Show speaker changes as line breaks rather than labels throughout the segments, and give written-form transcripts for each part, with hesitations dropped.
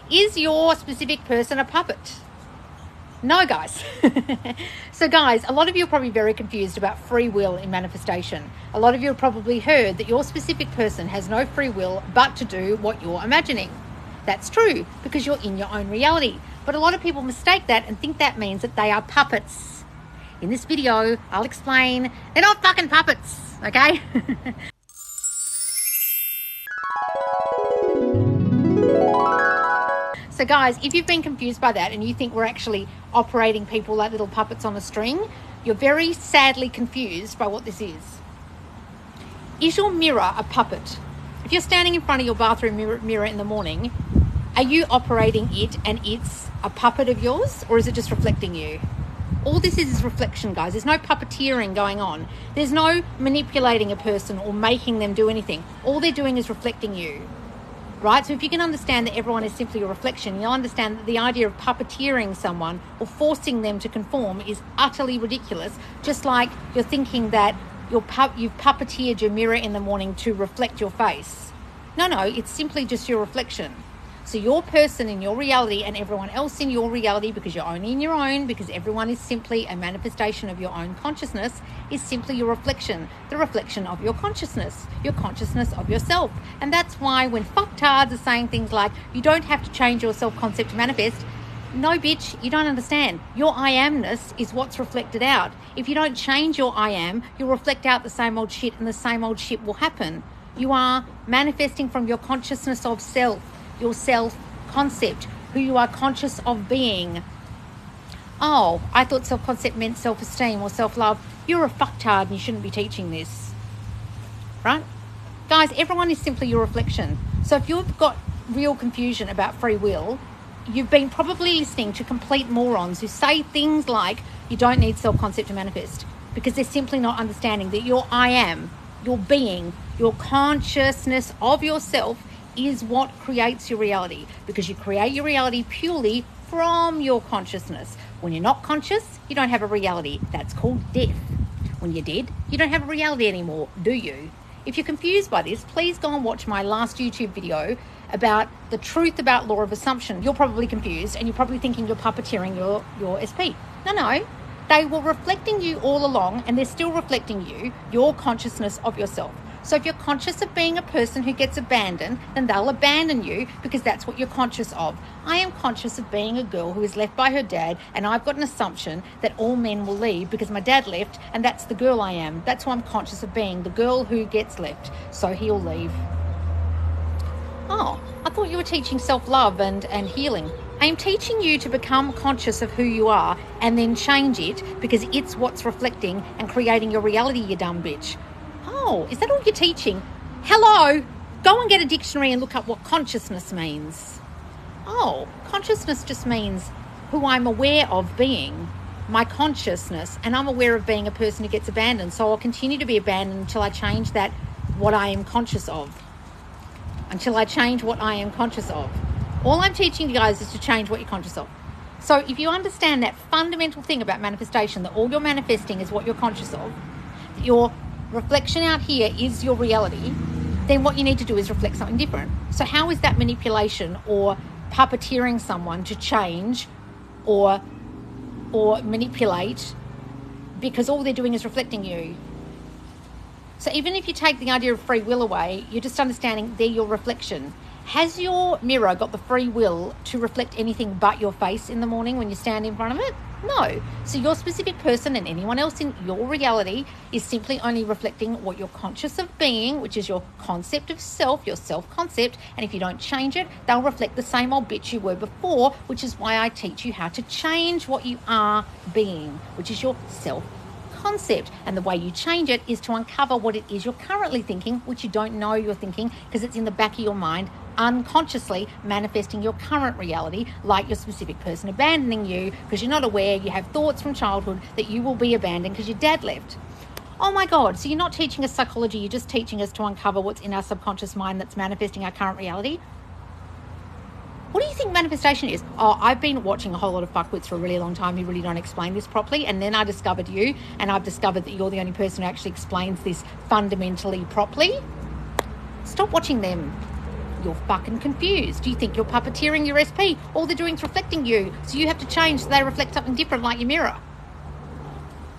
Is your specific person a puppet? No, guys. So guys, a lot of you are probably very confused about free will in manifestation. A lot of you have probably heard that your specific person has no free will but to do what you're imagining. That's true because you're in your own reality. But a lot of people mistake that and think that means that they are puppets. In this video, I'll explain they're not fucking puppets, okay? So guys, if you've been confused by that and you think we're actually operating people like little puppets on a string, you're very sadly confused by what this is. Is your mirror a puppet? If you're standing in front of your bathroom mirror in the morning, are you operating it and it's a puppet of yours, or is it just reflecting you? All this is reflection, guys. There's no puppeteering going on. There's no manipulating a person or making them do anything. All they're doing is reflecting you. Right? So if you can understand that everyone is simply a reflection, you'll understand that the idea of puppeteering someone or forcing them to conform is utterly ridiculous. Just like you're thinking that you've puppeteered your mirror in the morning to reflect your face. No, it's simply just your reflection. So your person in your reality and everyone else in your reality, because you're only in your own, because everyone is simply a manifestation of your own consciousness, is simply your reflection, the reflection of your consciousness of yourself. And that's why when fucktards are saying things like, you don't have to change your self-concept to manifest, no, bitch, you don't understand. Your I amness is what's reflected out. If you don't change your I am, you'll reflect out the same old shit and the same old shit will happen. You are manifesting from your consciousness of self, your self-concept, who you are conscious of being. Oh, I thought self-concept meant self-esteem or self-love. You're a fucktard and you shouldn't be teaching this. Right? Guys, everyone is simply your reflection. So if you've got real confusion about free will, you've been probably listening to complete morons who say things like, you don't need self-concept to manifest, because they're simply not understanding that your I am, your being, your consciousness of yourself is what creates your reality, because you create your reality purely from your consciousness. When you're not conscious, you don't have a reality. That's called death. When you're dead, you don't have a reality anymore, do you? If you're confused by this, please go and watch my last YouTube video about the truth about law of assumption. You're probably confused and you're probably thinking you're puppeteering your SP. No. They were reflecting you all along, and they're still reflecting you, your consciousness of yourself. So if you're conscious of being a person who gets abandoned, then they'll abandon you because that's what you're conscious of. I am conscious of being a girl who is left by her dad, and I've got an assumption that all men will leave because my dad left, and that's the girl I am. That's why I'm conscious of being the girl who gets left, so he'll leave. Oh, I thought you were teaching self-love and healing. I am teaching you to become conscious of who you are and then change it, because it's what's reflecting and creating your reality, you dumb bitch. Oh, is that all you're teaching? Hello, go and get a dictionary and look up what consciousness means. Oh, consciousness just means who I'm aware of being, my consciousness, and I'm aware of being a person who gets abandoned. So I'll continue to be abandoned until I change that, what I am conscious of. Until I change what I am conscious of. All I'm teaching you guys is to change what you're conscious of. So if you understand that fundamental thing about manifestation, that all you're manifesting is what you're conscious of, that your reflection out here is your reality, then what you need to do is reflect something different. So how is that manipulation or puppeteering someone to change or manipulate, because all they're doing is reflecting you? So even if you take the idea of free will away, you're just understanding they're your reflection. Has your mirror got the free will to reflect anything but your face in the morning when you stand in front of it? No. So your specific person and anyone else in your reality is simply only reflecting what you're conscious of being, which is your concept of self, your self-concept. And if you don't change it, they'll reflect the same old bitch you were before, which is why I teach you how to change what you are being, which is your self-concept. And the way you change it is to uncover what it is you're currently thinking, which you don't know you're thinking because it's in the back of your mind, unconsciously manifesting your current reality, like your specific person abandoning you because you're not aware. You have thoughts from childhood that you will be abandoned because your dad left. Oh my God, so you're not teaching us psychology, you're just teaching us to uncover what's in our subconscious mind that's manifesting our current reality. What do you think manifestation is? Oh, I've been watching a whole lot of fuckwits for a really long time who really don't explain this properly, and then I discovered you, and I've discovered that you're the only person who actually explains this fundamentally properly. Stop watching them. You're fucking confused. You think you're puppeteering your SP. All they're doing is reflecting you. So you have to change so they reflect something different like your mirror.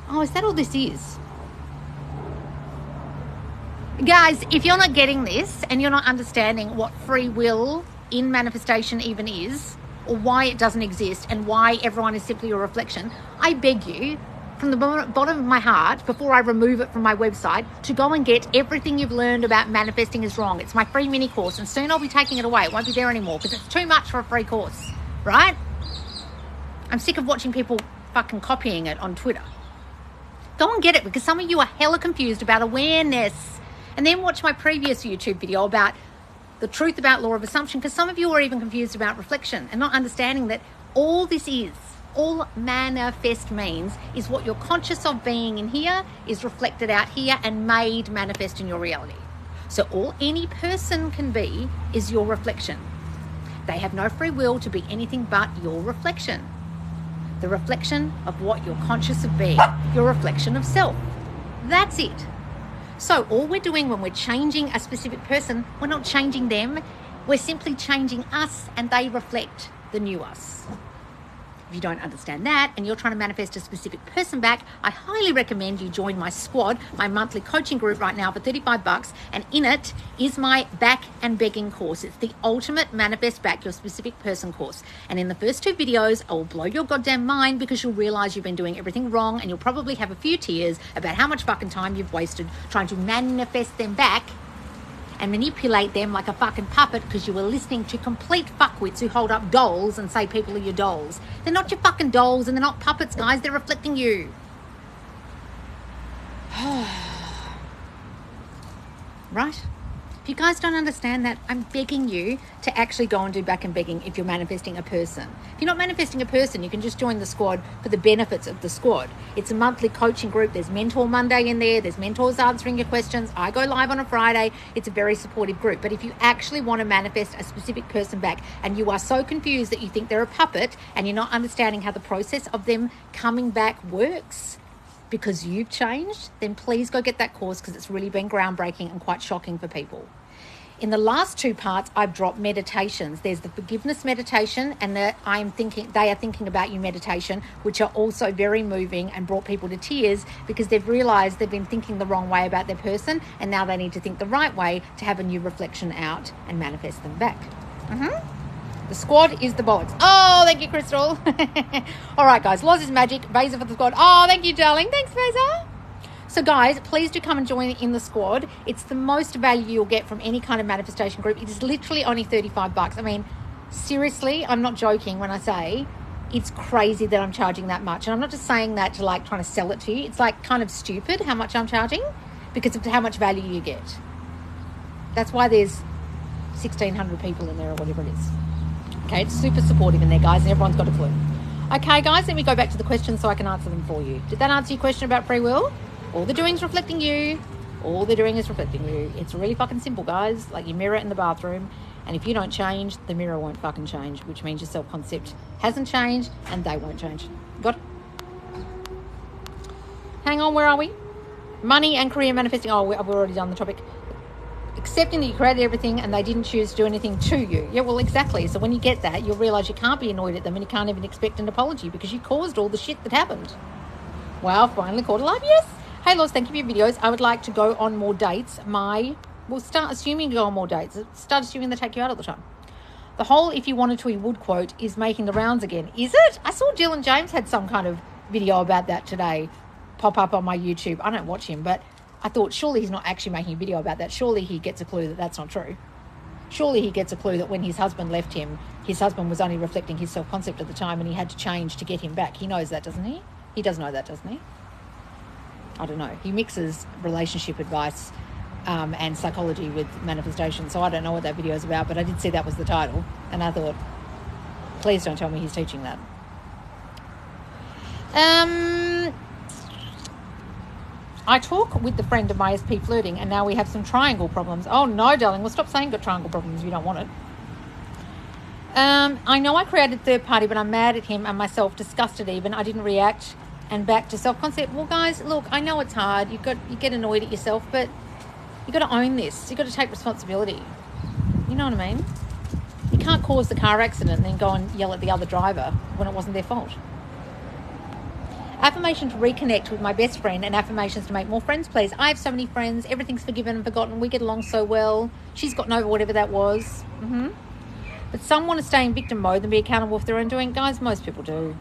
Oh, is that all this is? Guys, if you're not getting this and you're not understanding what free will in manifestation even is, or why it doesn't exist and why everyone is simply a reflection, I beg you, from the bottom of my heart, before I remove it from my website, to go and get everything you've learned about manifesting is wrong. It's my free mini course, and soon I'll be taking it away. It won't be there anymore because it's too much for a free course, right? I'm sick of watching people fucking copying it on Twitter. Go and get it, because some of you are hella confused about awareness. And then watch my previous YouTube video about the truth about law of assumption, because some of you are even confused about reflection and not understanding that all this is, all manifest means, is what you're conscious of being in here is reflected out here and made manifest in your reality. So all any person can be is your reflection. They have no free will to be anything but your reflection. The reflection of what you're conscious of being, your reflection of self. That's it. So all we're doing when we're changing a specific person, we're not changing them. We're simply changing us, and they reflect the new us. If you don't understand that and you're trying to manifest a specific person back, I highly recommend you join my squad, my monthly coaching group right now for $35. And in it is my back and begging course. It's the ultimate manifest back your specific person course. And in the first 2 videos, I will blow your goddamn mind, because you'll realize you've been doing everything wrong, and you'll probably have a few tears about how much fucking time you've wasted trying to manifest them back and manipulate them like a fucking puppet, because you were listening to complete fuckwits who hold up dolls and say people are your dolls. They're not your fucking dolls, and they're not puppets, guys. They're reflecting you. Right? If you guys don't understand that, I'm begging you to actually go and do back and begging if you're manifesting a person. If you're not manifesting a person, you can just join the squad for the benefits of the squad. It's a monthly coaching group. There's Mentor Monday in there. There's mentors answering your questions. I go live on a Friday. It's a very supportive group. But if you actually want to manifest a specific person back, and you are so confused that you think they're a puppet and you're not understanding how the process of them coming back works because you've changed, then please go get that course, because it's really been groundbreaking and quite shocking for people. In the last 2 parts, I've dropped meditations. There's the forgiveness meditation and they are thinking about you meditation, which are also very moving and brought people to tears, because they've realized they've been thinking the wrong way about their person, and now they need to think the right way to have a new reflection out and manifest them back. The squad is the bollocks. Oh, thank you, Crystal. All right, guys. Loz is magic. Vasa for the squad. Oh, thank you, darling. Thanks, Vasa. So guys, please do come and join in the squad. It's the most value you'll get from any kind of manifestation group. It is literally only $35. I mean, seriously, I'm not joking when I say it's crazy that I'm charging that much. And I'm not just saying that to like trying to sell it to you. It's like kind of stupid how much I'm charging because of how much value you get. That's why there's 1,600 people in there or whatever it is. Okay, it's super supportive in there, guys, and everyone's got a clue. Okay, guys, let me go back to the questions so I can answer them for you. Did that answer your question about free will? All they're doing is reflecting you. All they're doing is reflecting you. It's really fucking simple, guys. Like your mirror in the bathroom. And if you don't change, the mirror won't fucking change, which means your self-concept hasn't changed and they won't change. Got it? Hang on, where are we? Money and career manifesting. Oh, we've already done the topic. Accepting that you created everything and they didn't choose to do anything to you. Yeah, well, exactly. So when you get that, you'll realise you can't be annoyed at them and you can't even expect an apology because you caused all the shit that happened. Wow, finally caught alive. Yes. Hey, Loz, thank you for your videos. I would like to go on more dates. We'll start assuming you go on more dates. Start assuming they take you out all the time. The whole "if you wanted to, you would" quote is making the rounds again. Is it? I saw Dylan James had some kind of video about that today pop up on my YouTube. I don't watch him, but I thought surely he's not actually making a video about that. Surely he gets a clue that that's not true. Surely he gets a clue that when his husband left him, his husband was only reflecting his self-concept at the time and he had to change to get him back. He knows that, doesn't he? He does know that, doesn't he? I don't know. He mixes relationship advice and psychology with manifestation. So I don't know what that video is about, but I did see that was the title. And I thought, please don't tell me he's teaching that. I talk with the friend of my SP flirting and now we have some triangle problems. Oh no, darling. Well, stop saying got triangle problems if you don't want it. I know I created third party, but I'm mad at him and myself, disgusted even. I didn't react and back to self-concept. Well, guys, look, I know it's hard. You get annoyed at yourself, but you got to own this. You got to take responsibility. You know what I mean? You can't cause the car accident and then go and yell at the other driver when it wasn't their fault. Affirmation to reconnect with my best friend and affirmations to make more friends, please. I have so many friends. Everything's forgiven and forgotten. We get along so well. She's gotten over whatever that was. But some want to stay in victim mode and be accountable for their own doing. Guys, most people do.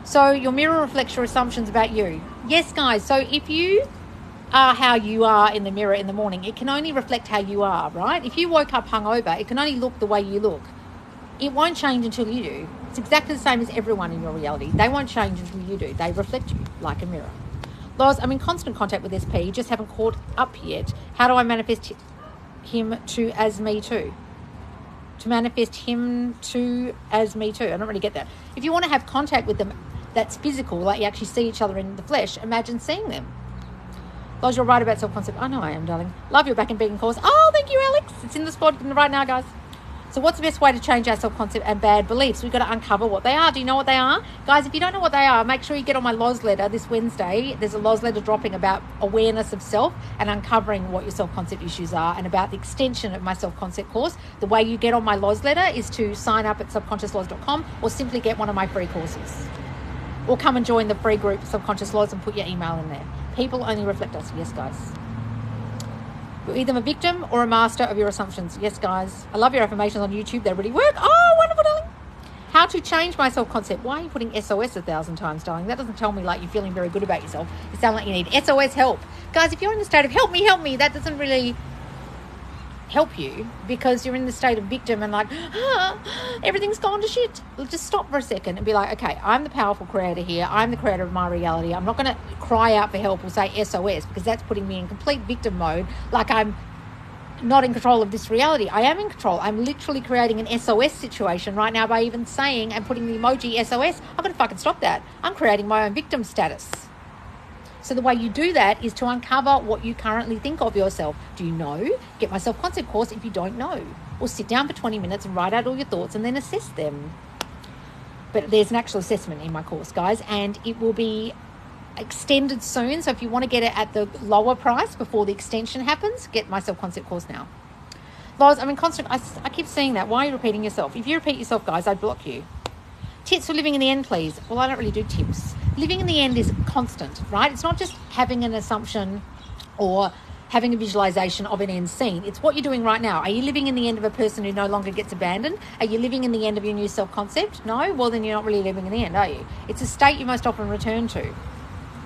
So your mirror reflects your assumptions about you. Yes, guys. So if you are how you are in the mirror in the morning, it can only reflect how you are, right? If you woke up hungover, it can only look the way you look. It won't change until you do. It's exactly the same as everyone in your reality. They won't change until you do. They reflect you like a mirror. Loz, I'm in constant contact with SP. Just haven't caught up yet. How do I manifest him to as me too? To manifest him to as me too. I don't really get that. If you want to have contact with them that's physical, like you actually see each other in the flesh, imagine seeing them. Loz, you're right about self-concept. I know I am, darling. Love your back and beacon course. Oh, thank you, Alex. It's in the spot right now, guys. So what's the best way to change our self-concept and bad beliefs? We've got to uncover what they are. Do you know what they are? Guys, if you don't know what they are, make sure you get on my Loz letter this Wednesday. There's a Loz letter dropping about awareness of self and uncovering what your self-concept issues are and about the extension of my self-concept course. The way you get on my Loz letter is to sign up at subconsciousloz.com or simply get one of my free courses. Or come and join the free group Subconscious Loz and put your email in there. People only reflect us. Yes, guys. You're either a victim or a master of your assumptions. Yes, guys. I love your affirmations on YouTube. They really work. Oh, wonderful, darling. How to change my self-concept. Why are you putting SOS 1,000 times, darling? That doesn't tell me like you're feeling very good about yourself. It sounds like you need SOS help. Guys, if you're in the state of help me, that doesn't really help you because you're in the state of victim and like, everything's gone to shit. Just stop for a second and be like, okay, I'm the powerful creator here. I'm the creator of my reality. I'm not going to cry out for help or say SOS because that's putting me in complete victim mode. Like I'm not in control of this reality. I am in control. I'm literally creating an SOS situation right now by even saying and putting the emoji SOS. I'm going to fucking stop that. I'm creating my own victim status. So the way you do that is to uncover what you currently think of yourself. Do you know? Get my self-concept course if you don't know. Or sit down for 20 minutes and write out all your thoughts and then assess them. But there's an actual assessment in my course, guys, and it will be extended soon. So if you want to get it at the lower price before the extension happens, get my self-concept course now. Loz, I'm in constant... I keep seeing that. Why are you repeating yourself? If you repeat yourself, guys, I'd block you. Tips for living in the end, please. Well, I don't really do tips. Living in the end is constant, right? It's not just having an assumption or having a visualization of an end scene. It's what you're doing right now. Are you living in the end of a person who no longer gets abandoned? Are you living in the end of your new self-concept? No? Well, then you're not really living in the end, are you? It's a state you most often return to,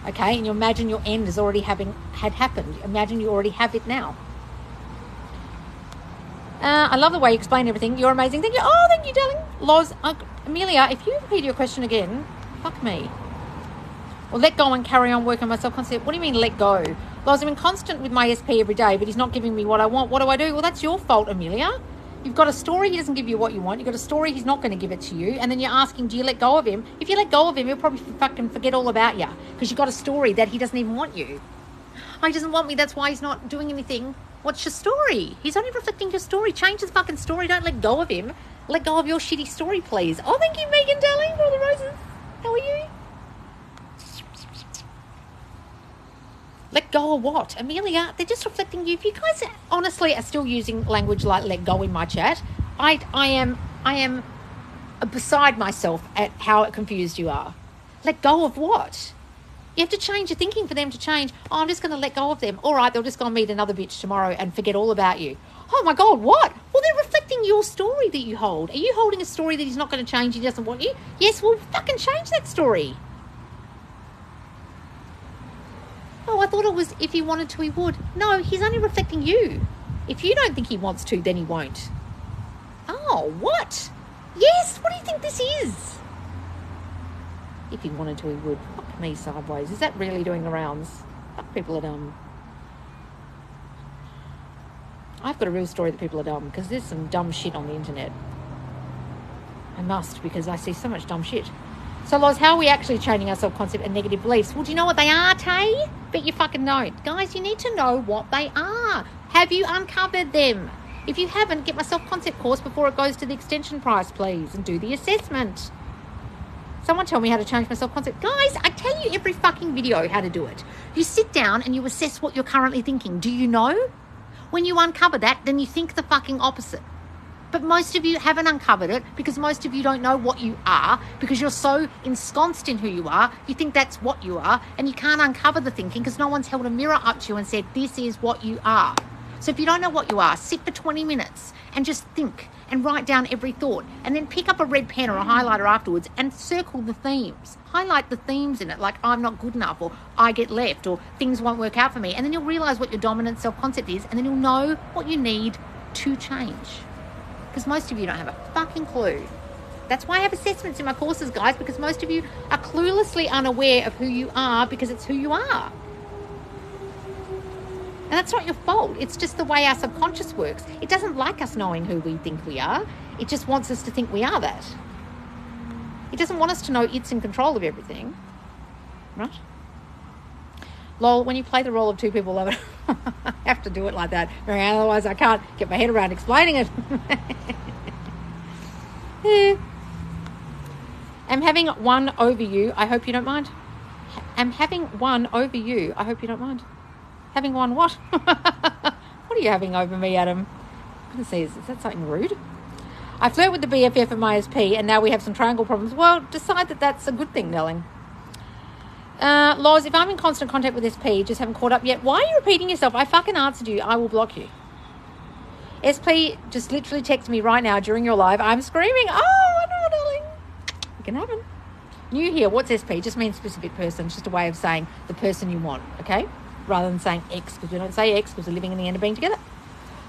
okay? And you imagine your end has already had happened. Imagine you already have it now. I love the way you explain everything. You're amazing. Thank you. Oh, thank you, darling. Loz, Amelia, if you repeat your question again, fuck me. Or let go and carry on working on my self-concept. What do you mean let go? Loz, I'm in constant with my SP every day, but he's not giving me what I want. What do I do? Well, that's your fault, Amelia. You've got a story, he doesn't give you what you want. You've got a story, he's not going to give it to you. And then you're asking, do you let go of him? If you let go of him, he'll probably fucking forget all about you because you've got a story that he doesn't even want you. Oh, he doesn't want me, that's why he's not doing anything. What's your story? He's only reflecting your story. Change his fucking story. Don't let go of him. Let go of your shitty story, please. Oh, thank you, Megan, darling, for all the roses. How are you? Let go of what? Amelia, they're just reflecting you. If you guys honestly are still using language like let go in my chat, I am beside myself at how confused you are. Let go of what? You have to change your thinking for them to change. Oh, I'm just going to let go of them. All right, they'll just go and meet another bitch tomorrow and forget all about you. Oh my God, what? Well, they're reflecting your story that you hold. Are you holding a story that he's not going to change, he doesn't want you? Yes, well, fucking change that story. Oh, I thought it was if he wanted to, he would. No, he's only reflecting you. If you don't think he wants to, then he won't. Oh, what? Yes, what do you think this is? If he wanted to, he would. Fuck me sideways. Is that really doing the rounds? Fuck, people are dumb. I've got a real story that people are dumb because there's some dumb shit on the internet. I must, because I see so much dumb shit. So, Loz, how are we actually changing our self-concept and negative beliefs? Well, do you know what they are, Tay? Bet you fucking don't. Guys, you need to know what they are. Have you uncovered them? If you haven't, get my self-concept course before it goes to the extension price, please, and do the assessment. Someone tell me how to change my self-concept. Guys, I tell you every fucking video how to do it. You sit down and you assess what you're currently thinking. Do you know? When you uncover that, then you think the fucking opposite. But most of you haven't uncovered it because most of you don't know what you are, because you're so ensconced in who you are. You think that's what you are, and you can't uncover the thinking because no one's held a mirror up to you and said, this is what you are. So if you don't know what you are, sit for 20 minutes and just think and write down every thought, and then pick up a red pen or a highlighter afterwards and circle the themes. Highlight the themes in it, like I'm not good enough, or I get left, or things won't work out for me. And then you'll realize what your dominant self-concept is, and then you'll know what you need to change. Because most of you don't have a fucking clue. That's why I have assessments in my courses, guys, because most of you are cluelessly unaware of who you are because it's who you are. And that's not your fault. It's just the way our subconscious works. It doesn't like us knowing who we think we are. It just wants us to think we are that. It doesn't want us to know it's in control of everything. Right? Lol, when you play the role of two people, love it. I have to do it like that. Otherwise I can't get my head around explaining it. Yeah. I'm having one over you. I hope you don't mind. I'm having one over you. I hope you don't mind. Having one what? What are you having over me, Adam? I couldn't see. Is that something rude? I flirt with the BFF of my SP, and now we have some triangle problems. Well, decide that that's a good thing, Nelling. Loz, if I'm in constant contact with SP, just haven't caught up yet. Why are you repeating yourself? I fucking answered you. I will block you. SP just literally text me right now during your live. I'm screaming. Oh, I know, darling. It can happen. New here. What's SP? Just means specific person. It's just a way of saying the person you want, okay? Rather than saying X, because we don't say X because we're living in the end of being together.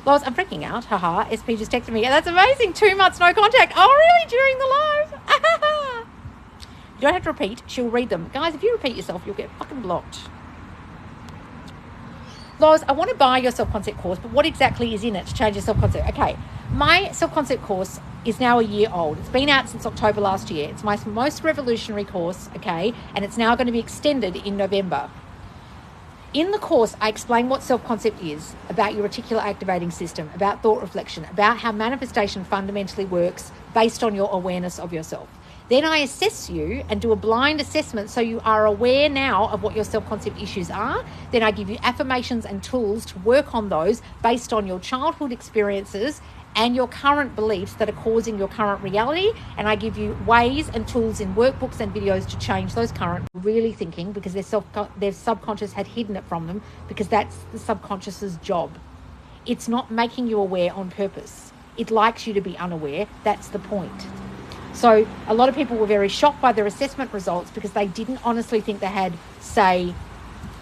Loz, I'm freaking out. Haha. SP just texted me. That's amazing. 2 months no contact. Oh, really? During the live? You don't have to repeat. She'll read them. Guys, if you repeat yourself, you'll get fucking blocked. Loz, I want to buy your self-concept course, but what exactly is in it to change your self-concept? Okay, my self-concept course is now a year old. It's been out since October last year. It's my most revolutionary course, okay, and it's now going to be extended in November. In the course, I explain what self-concept is, about your reticular activating system, about thought reflection, about how manifestation fundamentally works based on your awareness of yourself. Then I assess you and do a blind assessment so you are aware now of what your self-concept issues are. Then I give you affirmations and tools to work on those based on your childhood experiences and your current beliefs that are causing your current reality. And I give you ways and tools in workbooks and videos to change those current really thinking, because their subconscious had hidden it from them, because that's the subconscious's job. It's not making you aware on purpose. It likes you to be unaware. That's the point. So a lot of people were very shocked by their assessment results because they didn't honestly think they had, say,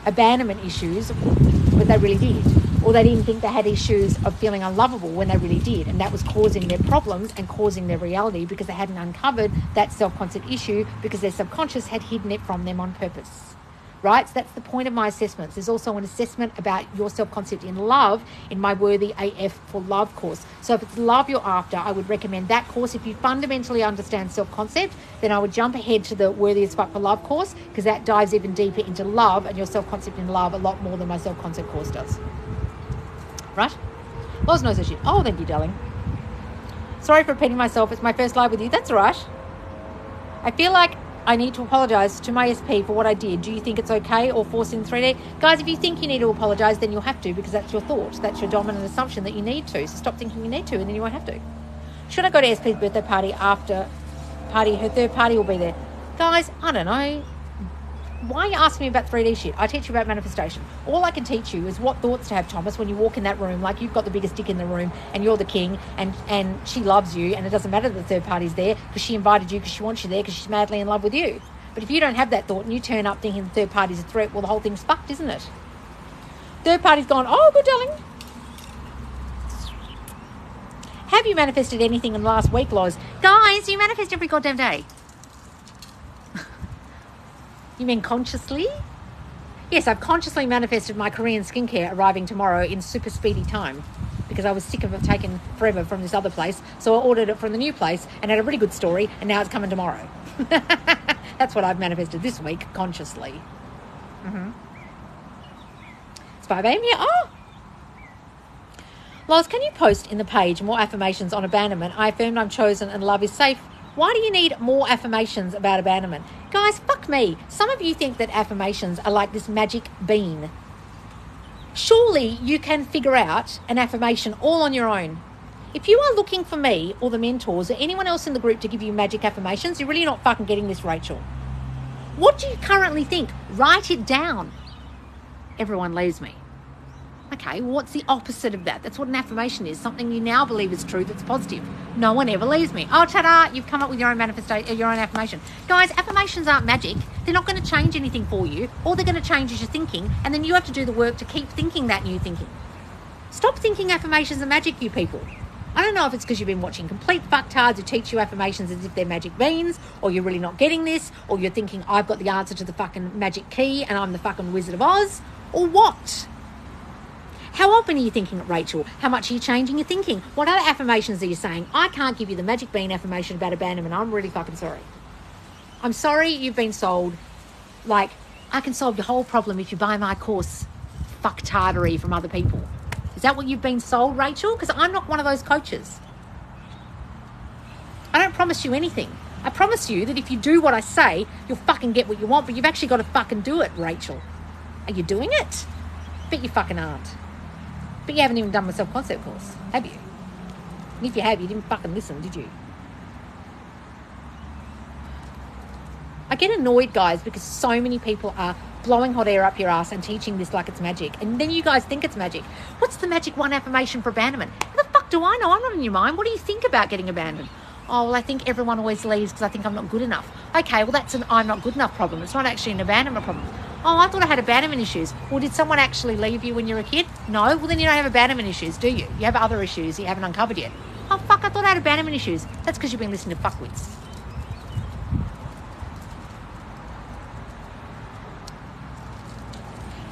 abandonment issues, but they really did. Or they didn't think they had issues of feeling unlovable when they really did. And that was causing their problems and causing their reality because they hadn't uncovered that self-concept issue because their subconscious had hidden it from them on purpose. Right? So that's the point of my assessments. There's also an assessment about your self-concept in love in my Worthy AF for Love course. So if it's love you're after, I would recommend that course. If you fundamentally understand self-concept, then I would jump ahead to the Worthy as Fuck for Love course, because that dives even deeper into love and your self-concept in love a lot more than my self-concept course does. Right? Loz knows her shit. Oh, thank you, darling. Sorry for repeating myself. It's my first live with you. That's all right. I feel like I need to apologise to my SP for what I did. Do you think it's okay, or force in 3D? Guys, if you think you need to apologise, then you'll have to, because that's your thought. That's your dominant assumption that you need to. So stop thinking you need to, and then you won't have to. Should I go to SP's birthday party after party? Her third party will be there. Guys, I don't know. Why are you asking me about 3D shit? I teach you about manifestation. All I can teach you is what thoughts to have, Thomas, when you walk in that room, like you've got the biggest dick in the room and you're the king, and she loves you, and it doesn't matter that the third party's there because she invited you because she wants you there because she's madly in love with you. But if you don't have that thought and you turn up thinking the third party's a threat, well, the whole thing's fucked, isn't it? Third party's gone, oh, good, darling. Have you manifested anything in the last week, Loz? Guys, you manifest every goddamn day. You mean consciously? Yes, I've consciously manifested my Korean skincare arriving tomorrow in super speedy time because I was sick of it taking forever from this other place. So I ordered it from the new place and had a really good story, and now it's coming tomorrow. That's what I've manifested this week, consciously. It's 5 a.m. here. Oh! Loz, can you post in the page more affirmations on abandonment? I affirmed I'm chosen and love is safe. Why do you need more affirmations about abandonment? Guys, fuck me. Some of you think that affirmations are like this magic bean. Surely you can figure out an affirmation all on your own. If you are looking for me or the mentors or anyone else in the group to give you magic affirmations, you're really not fucking getting this, Rachel. What do you currently think? Write it down. Everyone leaves me. Okay, well, what's the opposite of that? That's what an affirmation is. Something you now believe is true that's positive. No one ever leaves me. Oh, ta-da, you've come up with your own manifestation, your own affirmation. Guys, affirmations aren't magic. They're not going to change anything for you. All they're going to change is your thinking, and then you have to do the work to keep thinking that new thinking. Stop thinking affirmations are magic, you people. I don't know if it's because you've been watching complete fucktards who teach you affirmations as if they're magic beans, or you're really not getting this, or you're thinking I've got the answer to the fucking magic key and I'm the fucking Wizard of Oz, or what? How often are you thinking it, Rachel? How much are you changing your thinking? What other affirmations are you saying? I can't give you the magic bean affirmation about abandonment. I'm really fucking sorry. I'm sorry you've been sold, like, I can solve your whole problem if you buy my course, fucktardery from other people. Is that what you've been sold, Rachel? Because I'm not one of those coaches. I don't promise you anything. I promise you that if you do what I say, you'll fucking get what you want, but you've actually got to fucking do it, Rachel. Are you doing it? Bet you fucking aren't. But you haven't even done my self-concept course, have you? And if you have, you didn't fucking listen, did you? I get annoyed, guys, because so many people are blowing hot air up your ass and teaching this like it's magic. And then you guys think it's magic. What's the magic one affirmation for abandonment? How the fuck do I know? I'm not in your mind. What do you think about getting abandoned? Oh, well, I think everyone always leaves because I think I'm not good enough. Okay, well, that's an I'm not good enough problem. It's not actually an abandonment problem. Oh, I thought I had abandonment issues. Well, did someone actually leave you when you were a kid? No? Well, then you don't have abandonment issues, do you? You have other issues you haven't uncovered yet. Oh, fuck, I thought I had abandonment issues. That's because you've been listening to fuckwits.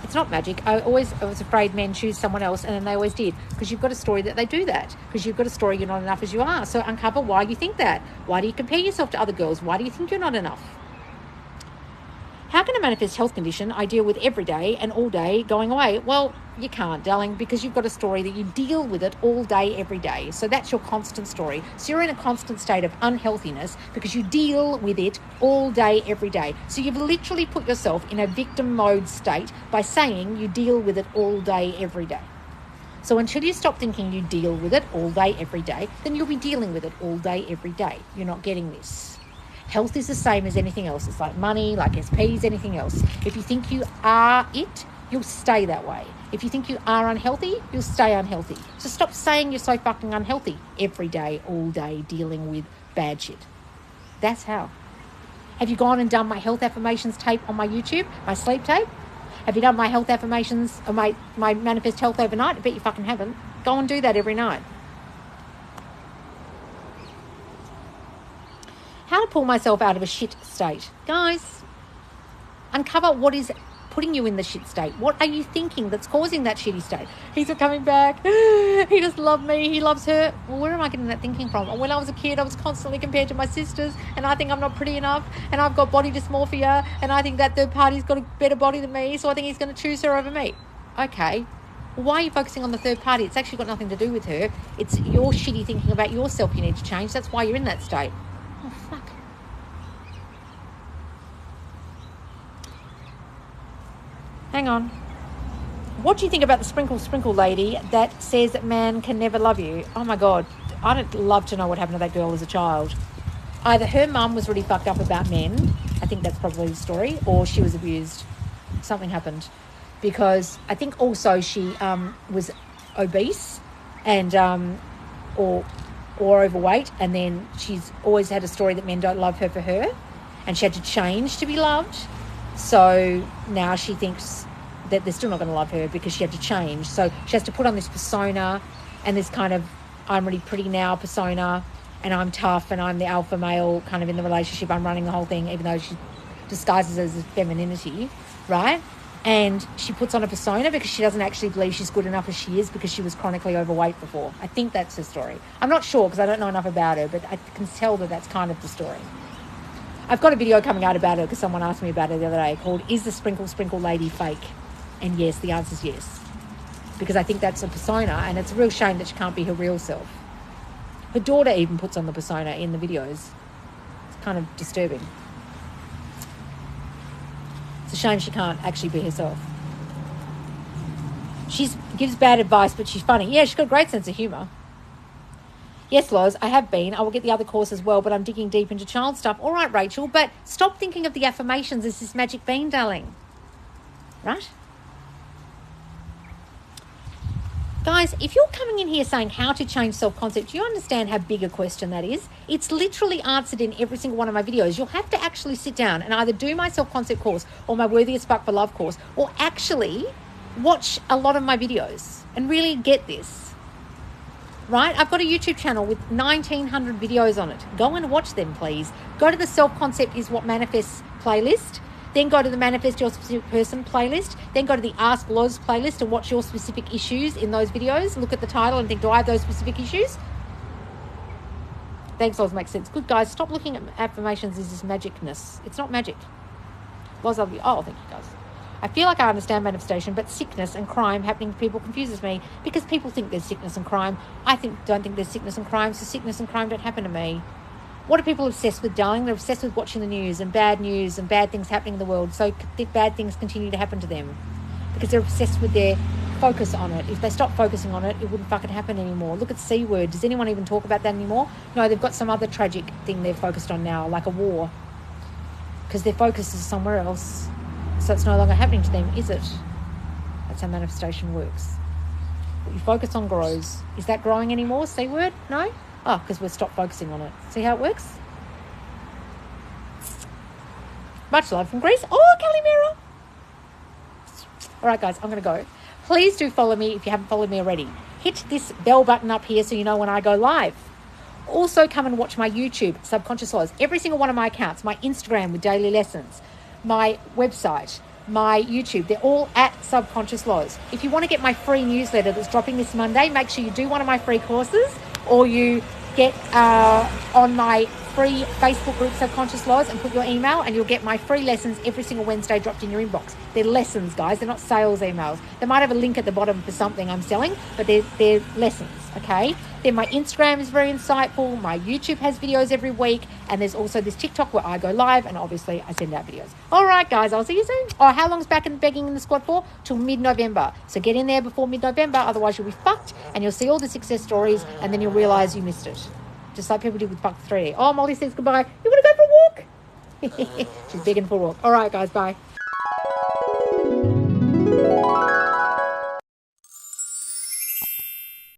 It's not magic. I was afraid men choose someone else, and then they always did. Because you've got a story that they do that. Because you've got a story you're not enough as you are. So uncover why you think that. Why do you compare yourself to other girls? Why do you think you're not enough? How can a manifest health condition I deal with every day and all day going away? Well, you can't, darling, because you've got a story that you deal with it all day, every day. So that's your constant story. So you're in a constant state of unhealthiness because you deal with it all day, every day. So you've literally put yourself in a victim mode state by saying you deal with it all day, every day. So until you stop thinking you deal with it all day, every day, then you'll be dealing with it all day, every day. You're not getting this. Health is the same as anything else. It's like money, like SPs, anything else. If you think you are it, you'll stay that way. If you think you are unhealthy, you'll stay unhealthy. So stop saying you're so fucking unhealthy every day, all day, dealing with bad shit. That's how. Have you gone and done my health affirmations tape on my YouTube, my sleep tape? Have you done my health affirmations or my manifest health overnight? I bet you fucking haven't. Go and do that every night. How to pull myself out of a shit state. Guys, uncover what is putting you in the shit state. What are you thinking that's causing that shitty state? He's not coming back. He doesn't love me. He loves her. Well, where am I getting that thinking from? When I was a kid, I was constantly compared to my sisters, and I think I'm not pretty enough, and I've got body dysmorphia, and I think that third party's got a better body than me, so I think he's going to choose her over me. Okay. Well, why are you focusing on the third party? It's actually got nothing to do with her. It's your shitty thinking about yourself you need to change. That's why you're in that state. Oh, fuck. Hang on. What do you think about the sprinkle lady that says that man can never love you? Oh my God. I'd love to know what happened to that girl as a child. Either her mum was really fucked up about men. I think that's probably the story. Or she was abused. Something happened. Because I think also she was obese and or overweight, and then she's always had a story that men don't love her for her, and she had to change to be loved. So now she thinks that they're still not going to love her because she had to change. So she has to put on this persona and this kind of I'm really pretty now persona, and I'm tough and I'm the alpha male kind of in the relationship. I'm running the whole thing, even though she disguises as femininity, right? And she puts on a persona because she doesn't actually believe she's good enough as she is because she was chronically overweight before. I think that's her story. I'm not sure because I don't know enough about her, but I can tell that that's kind of the story. I've got a video coming out about her because someone asked me about it the other day called Is the Sprinkle Lady Fake? And yes, the answer is yes. Because I think that's a persona, and it's a real shame that she can't be her real self. Her daughter even puts on the persona in the videos. It's kind of disturbing. It's a shame she can't actually be herself. She gives bad advice, but she's funny. Yeah, she's got a great sense of humour. Yes, Loz, I have been. I will get the other course as well, but I'm digging deep into child stuff. All right, Rachel, but stop thinking of the affirmations as this magic bean, darling. Right? Guys, if you're coming in here saying how to change self-concept, do you understand how big a question that is? It's literally answered in every single one of my videos. You'll have to actually sit down and either do my self-concept course or my Worthy as Fuck for Love course, or actually watch a lot of my videos and really get this. Right? I've got a YouTube channel with 1,900 videos on it. Go and watch them, please. Go to the Self-Concept is What Manifests playlist. Then go to the Manifest Your Specific Person playlist. Then go to the Ask Loz playlist and watch your specific issues in those videos. Look at the title and think, do I have those specific issues? Thanks, Loz. Makes sense. Good, guys. Stop looking at affirmations as this magicness. It's not magic. Loz, thank you, guys. I feel like I understand manifestation, but sickness and crime happening to people confuses me because people think there's sickness and crime. I don't think there's sickness and crime, so sickness and crime don't happen to me. What are people obsessed with, darling? They're obsessed with watching the news and bad things happening in the world. So bad things continue to happen to them because they're obsessed with their focus on it. If they stop focusing on it, it wouldn't fucking happen anymore. Look at C word. Does anyone even talk about that anymore? No, they've got some other tragic thing they're focused on now, like a war, because their focus is somewhere else. So it's no longer happening to them, is it? That's how manifestation works. What you focus on grows. Is that growing anymore? C word? No? Oh, because we've stopped focusing on it. See how it works? Much love from Greece. Oh, Calimera. All right, guys, I'm going to go. Please do follow me if you haven't followed me already. Hit this bell button up here so you know when I go live. Also, come and watch my YouTube, Subconscious Laws. Every single one of my accounts, my Instagram with daily lessons, my website, my YouTube, they're all at Subconscious Laws. If you want to get my free newsletter that's dropping this Monday, make sure you do one of my free courses, or you get on my free Facebook group, Subconscious Laws, and put your email, and you'll get my free lessons every single Wednesday dropped in your inbox. They're lessons, guys. They're not sales emails. They might have a link at the bottom for something I'm selling, but they're lessons, okay? Then my Instagram is very insightful. My YouTube has videos every week, and there's also this TikTok where I go live, and obviously I send out videos. All right, guys, I'll see you soon. Oh, how long's back and begging in the squad for? Till mid-November. So get in there before mid-November, otherwise you'll be fucked, and you'll see all the success stories, and then you'll realize you missed it. Just like people did with Fuck 3D. Oh, Molly says goodbye. You want to go for a walk? She's begging for a walk. All right, guys, bye.